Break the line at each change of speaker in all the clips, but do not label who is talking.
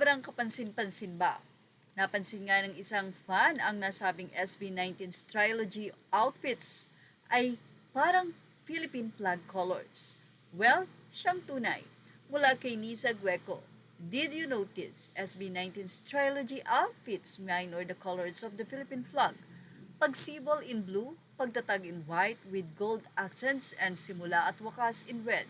Sobrang kapansin-pansin ba? Napansin nga ng isang fan ang nasabing SB19's trilogy outfits ay parang Philippine flag colors. Well, siyang tunay. Mula kay Nisa Gueco. Did you notice SB19's trilogy outfits minor the colors of the Philippine flag? Pagsibol in blue, pagtatag in white with gold accents and simula at wakas in red.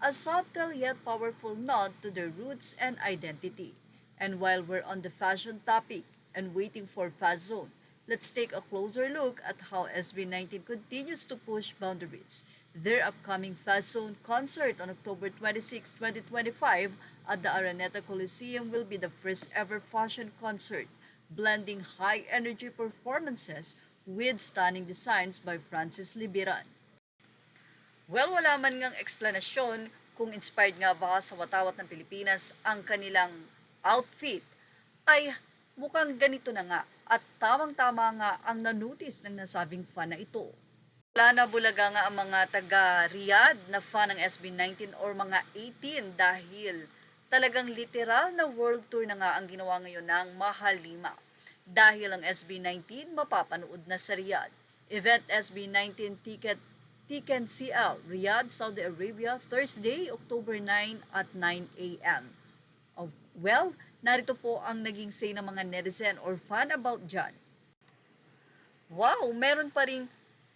A subtle yet powerful nod to their roots and identity. And while we're on the fashion topic and waiting for Fast Zone, let's take a closer look at how SB19 continues to push boundaries. Their upcoming Fast Zone concert on October 26, 2025 at the Araneta Coliseum will be the first ever fashion concert, blending high-energy performances with stunning designs by Francis Libiran. Well, wala man ngang eksplanasyon kung inspired nga ba sa watawat ng Pilipinas ang kanilang outfit, ay mukhang ganito na nga at tamang-tama nga ang nanutis ng nasabing fan na ito. Wala na bulaga nga ang mga taga-Riyadh na fan ng SB19 or mga 18 dahil talagang literal na world tour na nga ang ginawa ngayon ng Mahalima. Dahil ang SB19 mapapanood na sa Riyadh. Event SB19 Tiken CL, Riyadh, Saudi Arabia, Thursday, October 9 at 9 a.m. Well, narito po ang naging say ng mga netizen or fan about dyan. Wow, meron pa ring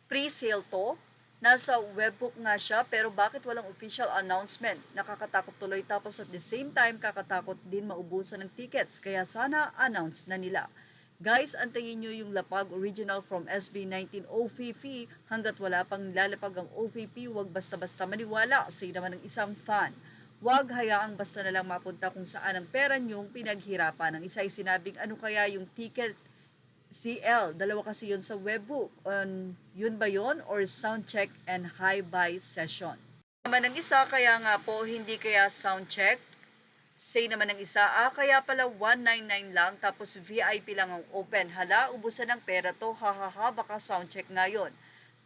pre-sale to. Nasa webbook nga siya pero bakit walang official announcement? Nakakatakot tuloy tapos at the same time kakatakot din maubusan ng tickets kaya sana announce na nila. Guys, antayin nyo yung lapag original from SB19 OVP. Hanggat wala pang lalapag ang OVP, huwag basta-basta maniwala, say naman ng isang fan. Huwag hayaang basta na lang mapunta kung saan ang pera nyong pinaghirapan. Ang isa ay sinabing ano kaya yung ticket CL. Dalawa kasi yun sa webbook. Yun ba yun? Or soundcheck and high-buy session? Naman ng isa, kaya nga po, hindi kaya soundcheck. Say naman ng isa, kaya pala 199 lang tapos VIP lang ang open. Hala, ubusan ng pera to, hahaha, baka soundcheck nga yun.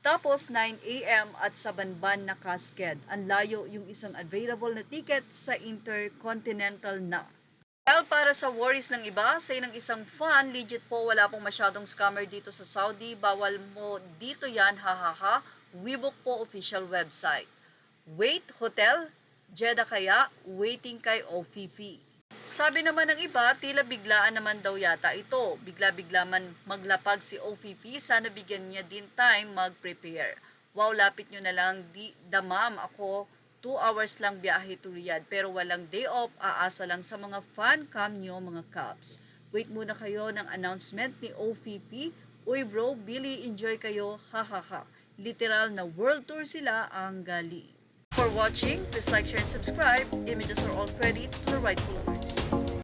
Tapos 9 a.m. at sa Banban na Cascade. Ang layo yung isang available na ticket sa Intercontinental na. Well, para sa worries ng iba, say ng isang fan, legit po wala pong masyadong scammer dito sa Saudi. Bawal mo dito yan, hahaha. WeBook po official website. Wait, hotel? Jeddah kaya, waiting kay OVP. Sabi naman ng iba, tila biglaan naman daw yata ito. Bigla-bigla man maglapag si OVP, sana bigyan niya din time mag-prepare. Wow, lapit nyo na lang, damam ako, 2 hours lang biyahe to Riyadh, pero walang day off, aasa lang sa mga fan cam nyo mga Cubs. Wait muna kayo ng announcement ni OVP. Uy bro, Billy, enjoy kayo, hahaha. Literal na world tour sila ang gali. For watching, please like, share, and subscribe. Images are all credit to the rightful owners.